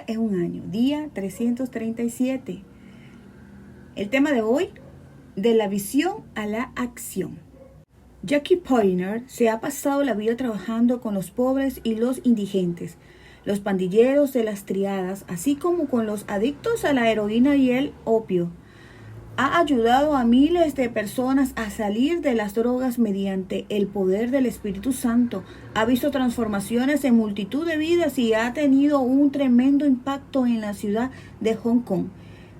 es un año, día 337. El tema de hoy, de la visión a la acción. Jackie Poyner se ha pasado la vida trabajando con los pobres y los indigentes, los pandilleros de las triadas, así como con los adictos a la heroína y el opio. Ha ayudado a miles de personas a salir de las drogas mediante el poder del Espíritu Santo. Ha visto transformaciones en multitud de vidas y ha tenido un tremendo impacto en la ciudad de Hong Kong.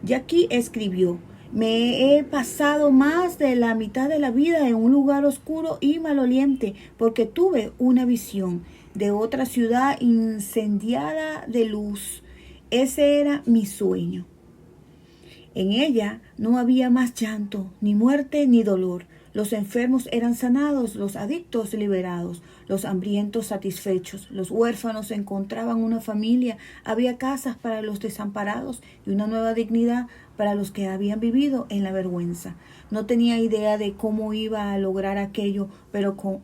Jackie escribió: me he pasado más de la mitad de la vida en un lugar oscuro y maloliente porque tuve una visión de otra ciudad incendiada de luz. Ese era mi sueño. En ella no había más llanto, ni muerte, ni dolor. Los enfermos eran sanados, los adictos liberados, los hambrientos satisfechos, los huérfanos encontraban una familia, había casas para los desamparados y una nueva dignidad para los que habían vivido en la vergüenza. No tenía idea de cómo iba a lograr aquello, pero con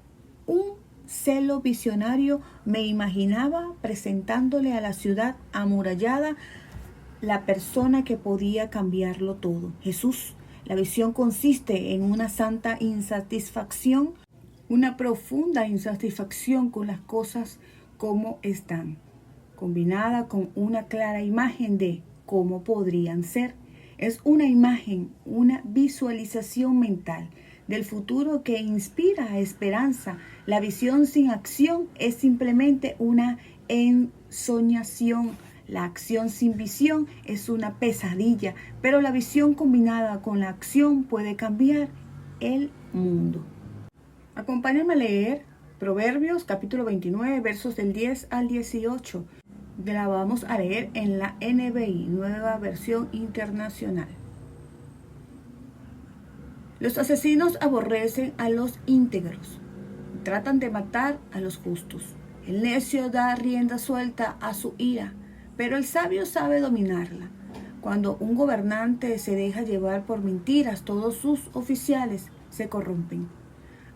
un celo visionario me imaginaba presentándole a la ciudad amurallada la persona que podía cambiarlo todo, Jesús. La visión consiste en una santa insatisfacción, una profunda insatisfacción con las cosas como están, combinada con una clara imagen de cómo podrían ser. Es una imagen, una visualización mental del futuro que inspira esperanza. La visión sin acción es simplemente una ensoñación. La acción sin visión es una pesadilla, pero la visión combinada con la acción puede cambiar el mundo. Acompáñenme a leer Proverbios capítulo 29, versos del 10 al 18. La vamos a leer en la NBI, Nueva Versión Internacional. Los asesinos aborrecen a los íntegros, tratan de matar a los justos. El necio da rienda suelta a su ira, pero el sabio sabe dominarla. Cuando un gobernante se deja llevar por mentiras, todos sus oficiales se corrompen.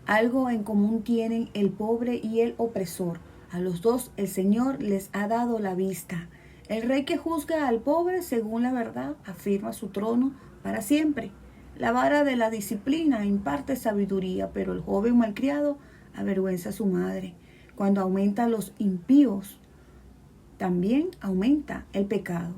Algo en común tienen el pobre y el opresor. A los dos el Señor les ha dado la vista. El rey que juzga al pobre según la verdad afirma su trono para siempre. La vara de la disciplina imparte sabiduría, pero el joven malcriado avergüenza a su madre. Cuando aumentan los impíos, también aumenta el pecado,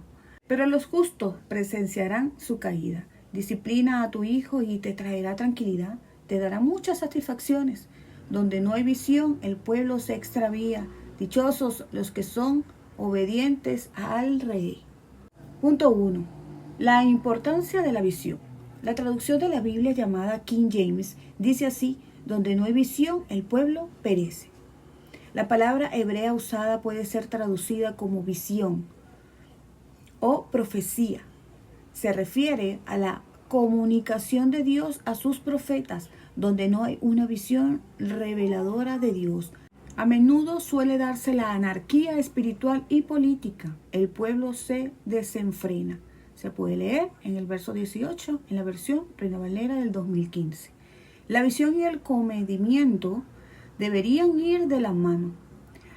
pero los justos presenciarán su caída. Disciplina a tu hijo y te traerá tranquilidad, te dará muchas satisfacciones. Donde no hay visión, el pueblo se extravía. Dichosos los que son obedientes al rey. Punto 1. La importancia de la visión. La traducción de la Biblia llamada King James dice así: donde no hay visión, el pueblo perece. La palabra hebrea usada puede ser traducida como visión o profecía. Se refiere a la comunicación de Dios a sus profetas, donde no hay una visión reveladora de Dios. A menudo suele darse la anarquía espiritual y política. El pueblo se desenfrena. Se puede leer en el verso 18 en la versión Reina Valera del 2015. La visión y el comedimiento deberían ir de la mano.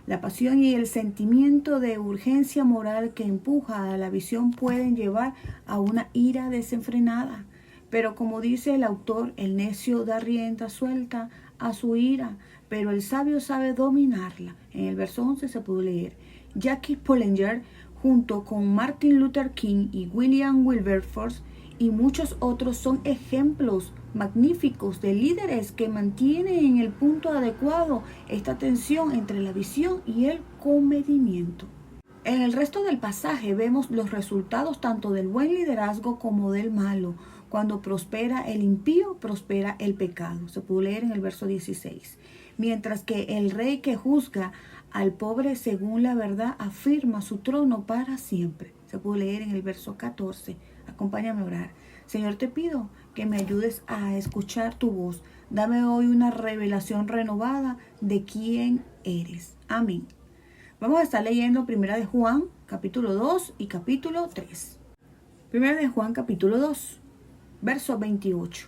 La pasión y el sentimiento de urgencia moral que empuja a la visión pueden llevar a una ira desenfrenada. Pero como dice el autor, el necio da rienda suelta a su ira, pero el sabio sabe dominarla. En el verso 11 se puede leer: Jackie Poyner, junto con Martin Luther King y William Wilberforce y muchos otros, son ejemplos magníficos de líderes que mantienen en el punto adecuado esta tensión entre la visión y el comedimiento. En el resto del pasaje vemos los resultados tanto del buen liderazgo como del malo. Cuando prospera el impío, prospera el pecado. Se puede leer en el verso 16. Mientras que el rey que juzga al pobre según la verdad afirma su trono para siempre. Se puede leer en el verso 14. Acompáñame a orar. Señor, te pido que me ayudes a escuchar tu voz. Dame hoy una revelación renovada de quién eres. Amén. Vamos a estar leyendo 1 de Juan, capítulo 2 y capítulo 3. 1 de Juan, capítulo 2, verso 28.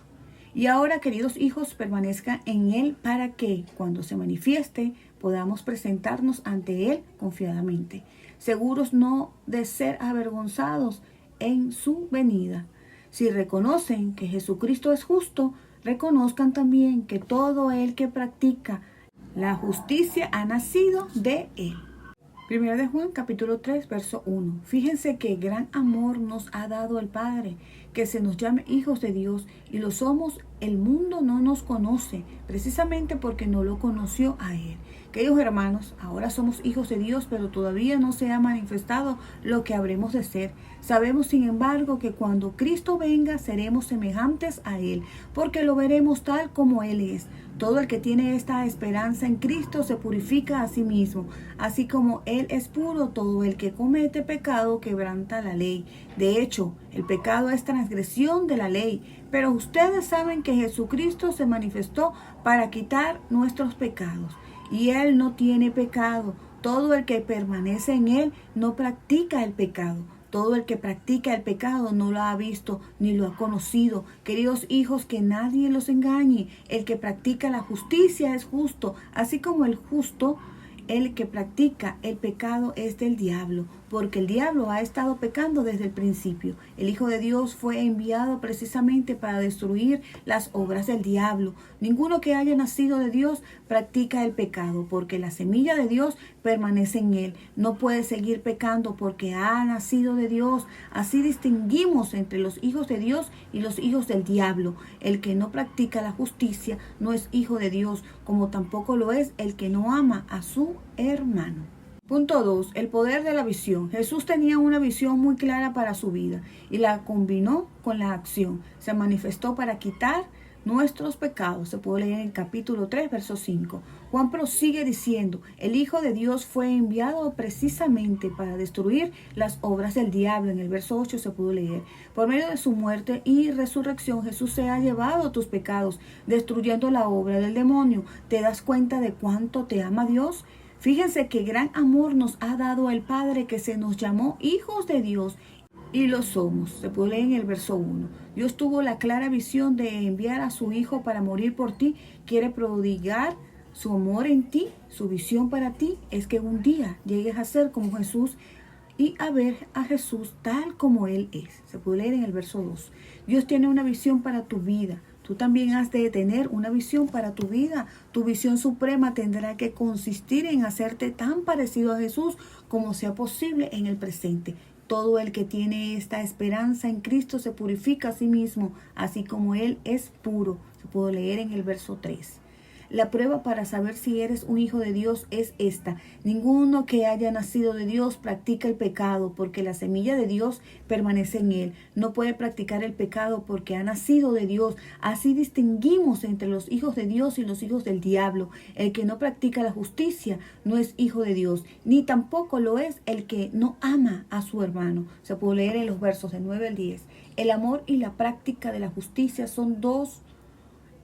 Y ahora, queridos hijos, permanezcan en Él para que, cuando se manifieste, podamos presentarnos ante Él confiadamente, seguros no de ser avergonzados en su venida. Si reconocen que Jesucristo es justo, reconozcan también que todo el que practica la justicia ha nacido de él. Primera de Juan, capítulo 3, verso 1. Fíjense qué gran amor nos ha dado el Padre, que se nos llame hijos de Dios, y lo somos. El mundo no nos conoce, precisamente porque no lo conoció a Él. Queridos hermanos, ahora somos hijos de Dios, pero todavía no se ha manifestado lo que habremos de ser. Sabemos, sin embargo, que cuando Cristo venga, seremos semejantes a Él, porque lo veremos tal como Él es. Todo el que tiene esta esperanza en Cristo se purifica a sí mismo, así como Él es puro. Todo el que comete pecado quebranta la ley. De hecho, el pecado es transgresión de la ley, pero ustedes saben que Jesucristo se manifestó para quitar nuestros pecados, y Él no tiene pecado. Todo el que permanece en Él no practica el pecado. Todo el que practica el pecado no lo ha visto ni lo ha conocido. Queridos hijos, que nadie los engañe. El que practica la justicia es justo, así como el justo. El que practica el pecado es del diablo, porque el diablo ha estado pecando desde el principio. El Hijo de Dios fue enviado precisamente para destruir las obras del diablo. Ninguno que haya nacido de Dios practica el pecado, porque la semilla de Dios permanece en él. No puede seguir pecando porque ha nacido de Dios. Así distinguimos entre los hijos de Dios y los hijos del diablo. El que no practica la justicia no es hijo de Dios, como tampoco lo es el que no ama a su hermano. Punto 2. El poder de la visión. Jesús tenía una visión muy clara para su vida y la combinó con la acción. Se manifestó para quitar nuestros pecados. Se puede leer en el capítulo 3, verso 5. Juan prosigue diciendo: el Hijo de Dios fue enviado precisamente para destruir las obras del diablo. En el verso 8 se pudo leer: por medio de su muerte y resurrección, Jesús se ha llevado tus pecados, destruyendo la obra del demonio. ¿Te das cuenta de cuánto te ama Dios? Fíjense qué gran amor nos ha dado el Padre, que se nos llamó hijos de Dios, y lo somos. Se puede leer en el verso 1. Dios tuvo la clara visión de enviar a su Hijo para morir por ti. Quiere prodigar su amor en ti. Su visión para ti es que un día llegues a ser como Jesús y a ver a Jesús tal como Él es. Se puede leer en el verso 2. Dios tiene una visión para tu vida. Tú también has de tener una visión para tu vida. Tu visión suprema tendrá que consistir en hacerte tan parecido a Jesús como sea posible en el presente. Todo el que tiene esta esperanza en Cristo se purifica a sí mismo, así como Él es puro. Se puede leer en el verso 3. La prueba para saber si eres un hijo de Dios es esta: ninguno que haya nacido de Dios practica el pecado, porque la semilla de Dios permanece en él. No puede practicar el pecado porque ha nacido de Dios. Así distinguimos entre los hijos de Dios y los hijos del diablo. El que no practica la justicia no es hijo de Dios, ni tampoco lo es el que no ama a su hermano. Se puede leer en los versos de 9 al 10. El amor y la práctica de la justicia son dos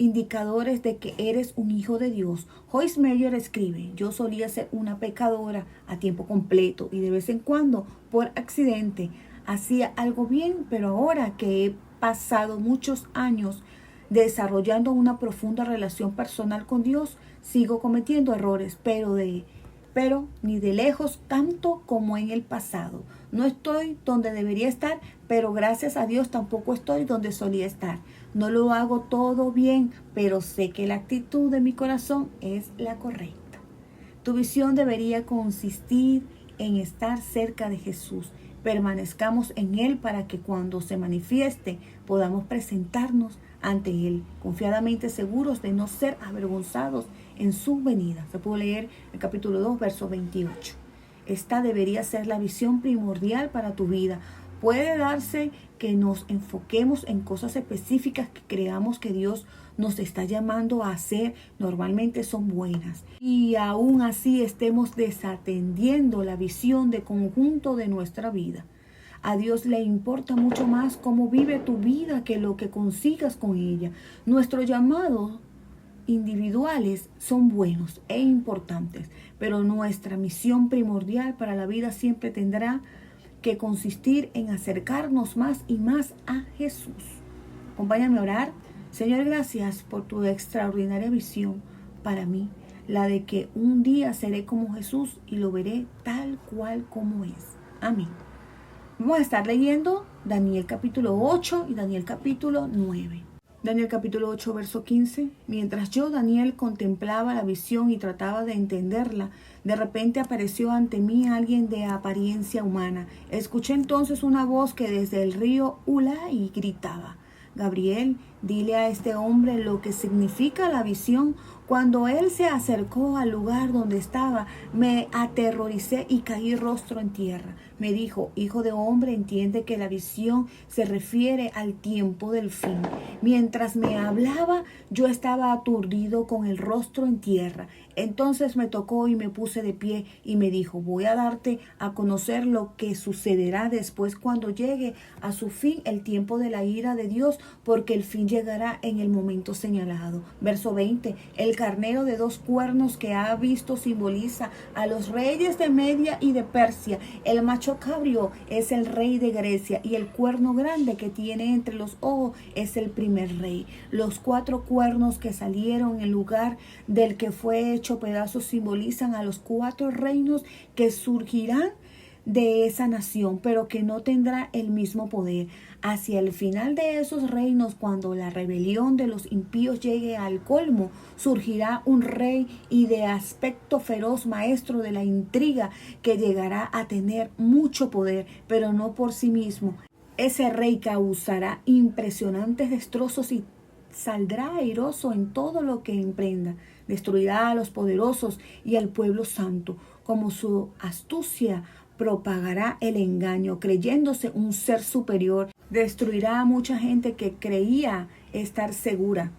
indicadores de que eres un hijo de Dios. Joyce Meyer escribe: yo solía ser una pecadora a tiempo completo y de vez en cuando, por accidente, hacía algo bien, pero ahora que he pasado muchos años desarrollando una profunda relación personal con Dios, sigo cometiendo errores, pero ni de lejos tanto como en el pasado. No estoy donde debería estar, pero gracias a Dios tampoco estoy donde solía estar. No lo hago todo bien, pero sé que la actitud de mi corazón es la correcta. Tu visión debería consistir en estar cerca de Jesús. Permanezcamos en Él para que cuando se manifieste podamos presentarnos ante Él, confiadamente seguros de no ser avergonzados en su venida. Se puede leer el capítulo 2, verso 28. Esta debería ser la visión primordial para tu vida. Puede darse que nos enfoquemos en cosas específicas que creamos que Dios nos está llamando a hacer. Normalmente son buenas, y aún así estemos desatendiendo la visión de conjunto de nuestra vida. A Dios le importa mucho más cómo vive tu vida que lo que consigas con ella. Nuestros llamados individuales son buenos e importantes, pero nuestra misión primordial para la vida siempre tendrá que consistir en acercarnos más y más a Jesús. Acompáñame a orar. Señor, gracias por tu extraordinaria visión para mí. la de que un día seré como Jesús y lo veré tal cual como es. Amén. Vamos a estar leyendo Daniel capítulo 8 y Daniel capítulo 9. Daniel capítulo 8, verso 15. Mientras yo, Daniel, contemplaba la visión y trataba de entenderla, de repente apareció ante mí alguien de apariencia humana. Escuché entonces una voz que desde el río Ulai gritaba: Gabriel, dile a este hombre lo que significa la visión. Cuando él se acercó al lugar donde estaba, me aterroricé y caí rostro en tierra. Me dijo: hijo de hombre, entiende que la visión se refiere al tiempo del fin. Mientras me hablaba, yo estaba aturdido con el rostro en tierra. Entonces me tocó y me puse de pie y me dijo: voy a darte a conocer lo que sucederá después cuando llegue a su fin el tiempo de la ira de Dios, porque el fin llegará en el momento señalado. Verso 20. El carnero de 2 cuernos que ha visto simboliza a los reyes de Media y de Persia. El macho cabrío es el rey de Grecia y el cuerno grande que tiene entre los ojos es el primer rey. Los 4 cuernos que salieron en lugar del que fue hecho pedazos simbolizan a los 4 reinos que surgirán de esa nación, pero que no tendrá el mismo poder. Hacia el final de esos reinos, cuando la rebelión de los impíos llegue al colmo, surgirá un rey y de aspecto feroz, maestro de la intriga, que llegará a tener mucho poder, pero no por sí mismo. Ese rey causará impresionantes destrozos y saldrá airoso en todo lo que emprenda. Destruirá a los poderosos y al pueblo santo. Como su astucia propagará el engaño, creyéndose un ser superior. Destruirá a mucha gente que creía estar segura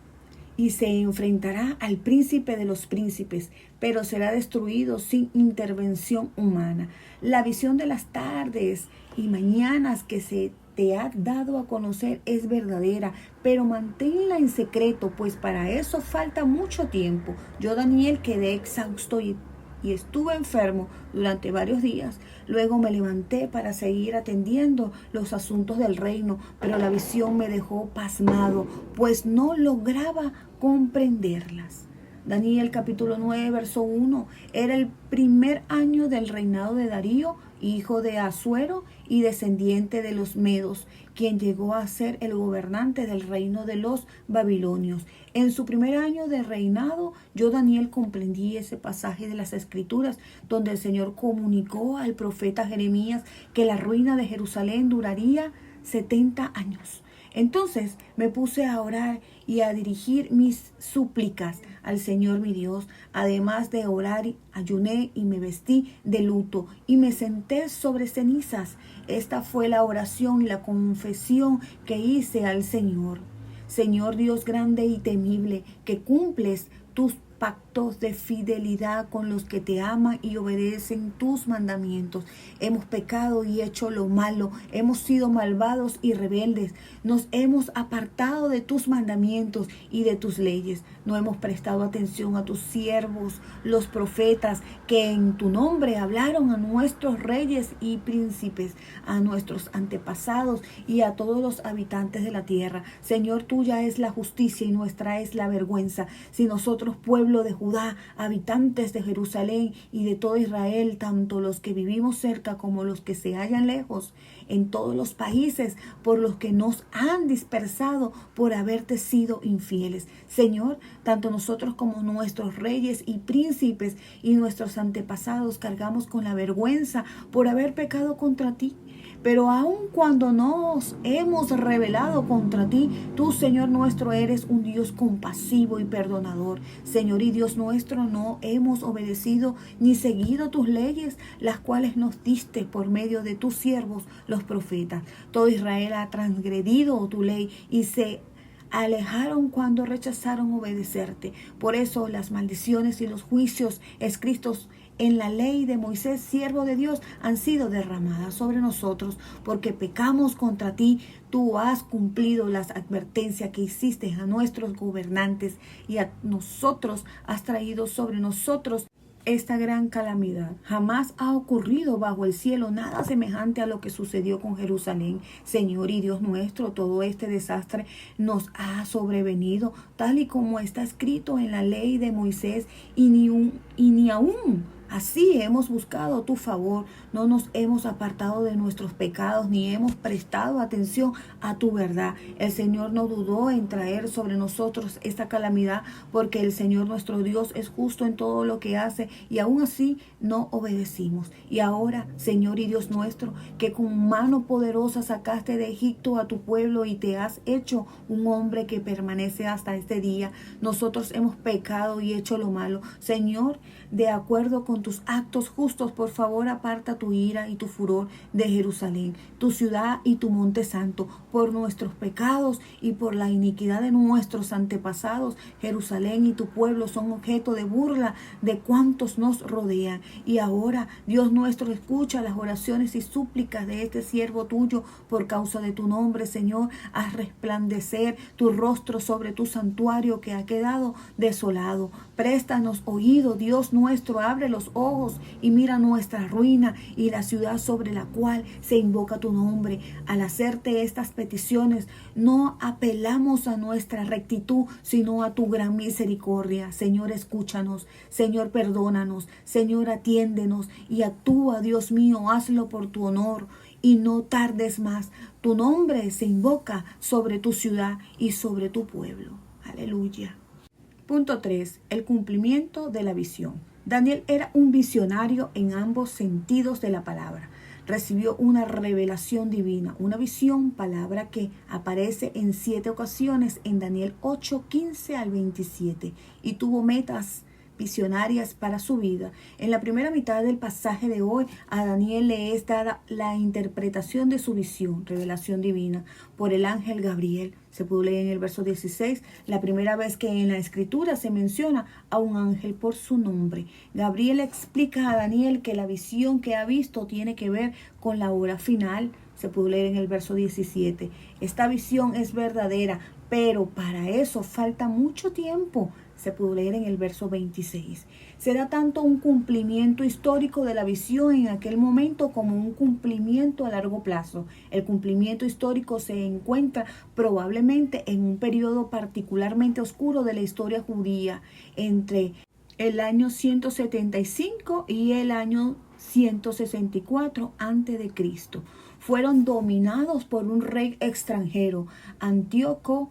y se enfrentará al príncipe de los príncipes, pero será destruido sin intervención humana. La visión de las tardes y mañanas que se te ha dado a conocer es verdadera, pero manténla en secreto, pues para eso falta mucho tiempo. Yo, Daniel, quedé exhausto y estuve enfermo durante varios días. Luego me levanté para seguir atendiendo los asuntos del reino, pero la visión me dejó pasmado, pues no lograba comprenderlas. Daniel capítulo 9, verso 1. Era el primer año del reinado de Darío, hijo de Asuero y descendiente de los Medos, quien llegó a ser el gobernante del reino de los babilonios. En su primer año de reinado, yo, Daniel, comprendí ese pasaje de las Escrituras donde el Señor comunicó al profeta Jeremías que la ruina de Jerusalén duraría 70 años. Entonces me puse a orar y a dirigir mis súplicas al Señor mi Dios. Además de orar, ayuné y me vestí de luto y me senté sobre cenizas. Esta fue la oración y la confesión que hice al Señor. Señor Dios grande y temible, que cumples tus pactos de fidelidad con los que te aman y obedecen tus mandamientos. Hemos pecado y hecho lo malo, hemos sido malvados y rebeldes, nos hemos apartado de tus mandamientos y de tus leyes. No hemos prestado atención a tus siervos, los profetas, que en tu nombre hablaron a nuestros reyes y príncipes, a nuestros antepasados y a todos los habitantes de la tierra. Señor, tuya es la justicia y nuestra es la vergüenza. Si nosotros, pueblo de Judá, habitantes de Jerusalén y de todo Israel, tanto los que vivimos cerca como los que se hallan lejos, en todos los países por los que nos han dispersado por haberte sido infieles. Señor, tanto nosotros como nuestros reyes y príncipes y nuestros antepasados cargamos con la vergüenza por haber pecado contra ti. Pero aun cuando nos hemos rebelado contra ti, tú, Señor nuestro, eres un Dios compasivo y perdonador. Señor y Dios nuestro, no hemos obedecido ni seguido tus leyes, las cuales nos diste por medio de tus siervos, los profetas. Todo Israel ha transgredido tu ley y se alejaron cuando rechazaron obedecerte. Por eso las maldiciones y los juicios escritos en la ley de Moisés, siervo de Dios, han sido derramadas sobre nosotros, porque pecamos contra ti. Tú has cumplido las advertencias que hiciste a nuestros gobernantes y a nosotros has traído sobre nosotros esta gran calamidad. Jamás ha ocurrido bajo el cielo nada semejante a lo que sucedió con Jerusalén. Señor y Dios nuestro, todo este desastre nos ha sobrevenido, tal y como está escrito en la ley de Moisés, y ni aún así hemos buscado tu favor. No nos hemos apartado de nuestros pecados, ni hemos prestado atención a tu verdad. El Señor no dudó en traer sobre nosotros esta calamidad, porque el Señor nuestro Dios es justo en todo lo que hace, y aún así no obedecimos. Y ahora, Señor y Dios nuestro, que con mano poderosa sacaste de Egipto a tu pueblo y te has hecho un hombre que permanece hasta este día, nosotros hemos pecado y hecho lo malo. Señor, de acuerdo con tus actos justos, por favor aparta tu ira y tu furor de Jerusalén, tu ciudad y tu monte santo. Por nuestros pecados y por la iniquidad de nuestros antepasados, Jerusalén y tu pueblo son objeto de burla de cuantos nos rodean. Y ahora, Dios nuestro, escucha las oraciones y súplicas de este siervo tuyo por causa de tu nombre, Señor. Haz resplandecer tu rostro sobre tu santuario que ha quedado desolado. Préstanos oído, Dios nuestro, abre los ojos y mira nuestra ruina y la ciudad sobre la cual se invoca tu nombre. Al hacerte estas peticiones, no apelamos a nuestra rectitud, sino a tu gran misericordia. Señor, escúchanos. Señor, perdónanos. Señor, atiéndenos y actúa, Dios mío, hazlo por tu honor y no tardes más. Tu nombre se invoca sobre tu ciudad y sobre tu pueblo. Aleluya. Punto 3. El cumplimiento de la visión. Daniel era un visionario en ambos sentidos de la palabra. Recibió una revelación divina, una visión, palabra que aparece en 7 ocasiones en Daniel 8, 15 al 27, y tuvo metas visionarias para su vida. En la primera mitad del pasaje de hoy, a Daniel le es dada la interpretación de su visión, revelación divina, por el ángel Gabriel. Se pudo leer en el verso 16, la primera vez que en la escritura se menciona a un ángel por su nombre. Gabriel explica a Daniel que la visión que ha visto tiene que ver con la hora final. Se pudo leer en el verso 17. Esta visión es verdadera, pero para eso falta mucho tiempo. Se pudo leer en el verso 26. Será tanto un cumplimiento histórico de la visión en aquel momento como un cumplimiento a largo plazo. El cumplimiento histórico se encuentra probablemente en un periodo particularmente oscuro de la historia judía, entre el año 175 y el año 164 a.C. Fueron dominados por un rey extranjero, Antíoco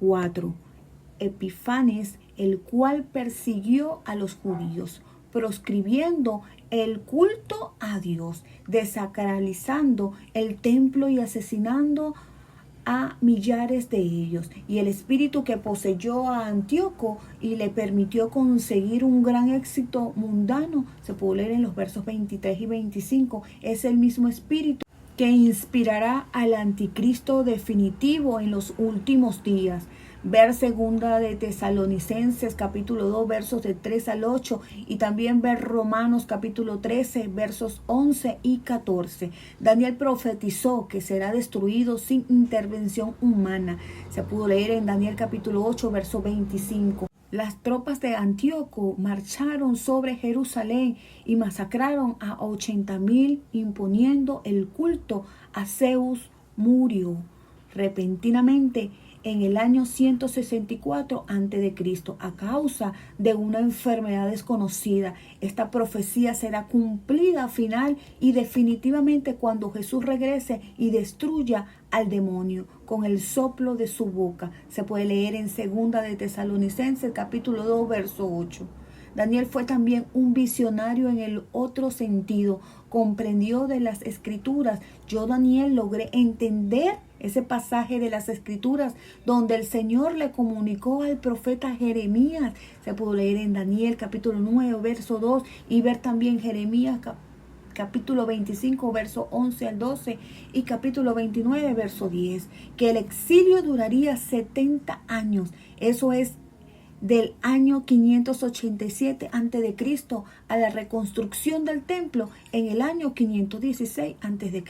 IV Epifanes, el cual persiguió a los judíos, proscribiendo el culto a Dios, desacralizando el templo y asesinando a millares de ellos. Y el espíritu que poseyó a Antíoco y le permitió conseguir un gran éxito mundano, se puede leer en los versos 23 y 25, es el mismo espíritu que inspirará al anticristo definitivo en los últimos días. Ver segunda de Tesalonicenses capítulo 2 versos de 3 al 8 y también ver Romanos capítulo 13 versos 11 y 14. Daniel profetizó que será destruido sin intervención humana. Se pudo leer en Daniel capítulo 8 verso 25. Las tropas de Antíoco marcharon sobre Jerusalén y masacraron a 80,000, imponiendo el culto a Zeus. Murió repentinamente en el año 164 a.C. a causa de una enfermedad desconocida. Esta profecía será cumplida final y definitivamente cuando Jesús regrese y destruya al demonio con el soplo de su boca. Se puede leer en segunda de Tesalonicenses capítulo 2 verso 8. Daniel fue también un visionario en el otro sentido. Comprendió de las escrituras. Yo, Daniel, logré entender ese pasaje de las escrituras donde el Señor le comunicó al profeta Jeremías. Se pudo leer en Daniel capítulo 9 verso 2 y ver también Jeremías capítulo 25 verso 11 al 12 y capítulo 29 verso 10, que el exilio duraría 70 años. Eso es del año 587 a.C. a la reconstrucción del templo en el año 516 a.C.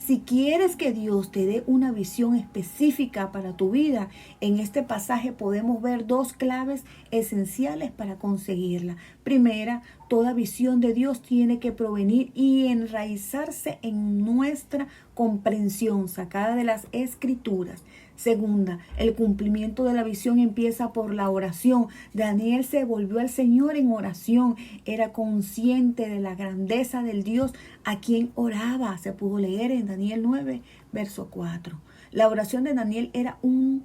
Si quieres que Dios te dé una visión específica para tu vida, en este pasaje podemos ver dos claves esenciales para conseguirla. Primera, toda visión de Dios tiene que provenir y enraizarse en nuestra comprensión sacada de las Escrituras. Segunda, el cumplimiento de la visión empieza por la oración. Daniel se volvió al Señor en oración. Era consciente de la grandeza del Dios a quien oraba. Se pudo leer en Daniel 9, verso 4. La oración de Daniel era un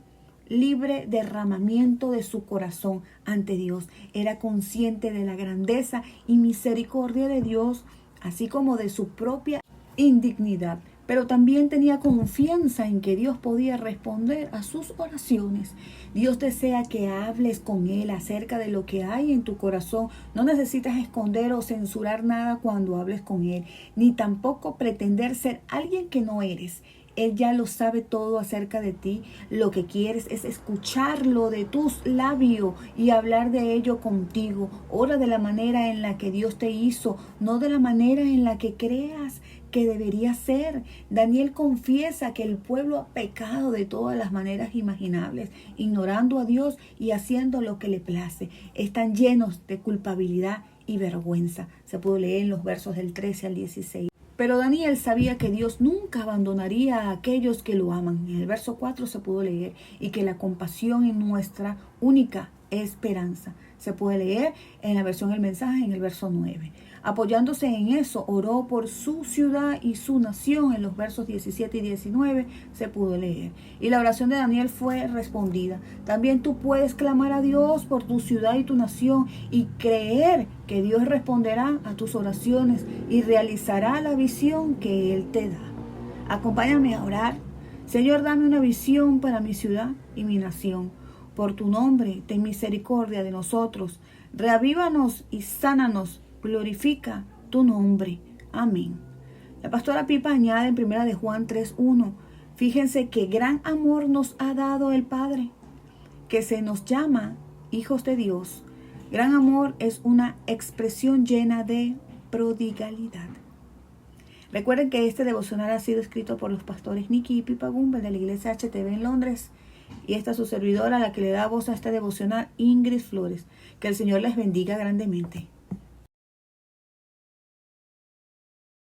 libre derramamiento de su corazón ante Dios. Era consciente de la grandeza y misericordia de Dios, así como de su propia indignidad. Pero también tenía confianza en que Dios podía responder a sus oraciones. Dios desea que hables con Él acerca de lo que hay en tu corazón. No necesitas esconder o censurar nada cuando hables con Él, ni tampoco pretender ser alguien que no eres. Él ya lo sabe todo acerca de ti. Lo que quieres es escucharlo de tus labios y hablar de ello contigo. Ora de la manera en la que Dios te hizo, no de la manera en la que creas que debería ser. Daniel confiesa que el pueblo ha pecado de todas las maneras imaginables, ignorando a Dios y haciendo lo que le place. Están llenos de culpabilidad y vergüenza. Se puede leer en los versos del 13 al 16. Pero Daniel sabía que Dios nunca abandonaría a aquellos que lo aman. En el verso 4 se pudo leer, y que la compasión es nuestra única esperanza. Se puede leer en la versión El Mensaje en el verso 9. Apoyándose en eso, oró por su ciudad y su nación. En los versos 17 y 19 se pudo leer. Y la oración de Daniel fue respondida. También tú puedes clamar a Dios por tu ciudad y tu nación y creer que Dios responderá a tus oraciones y realizará la visión que Él te da. Acompáñame a orar. Señor, dame una visión para mi ciudad y mi nación. Por tu nombre, ten misericordia de nosotros. Reavívanos y sánanos. Glorifica tu nombre. Amén. La pastora Pipa añade en 1 de Juan 3:1. Fíjense qué gran amor nos ha dado el Padre, que se nos llama hijos de Dios. Gran amor es una expresión llena de prodigalidad. Recuerden que este devocional ha sido escrito por los pastores Nicky y Pipa Gumbel de la iglesia HTV en Londres. Y esta es su servidora, la que le da voz a este devocional, Ingrid Flores. Que el Señor les bendiga grandemente.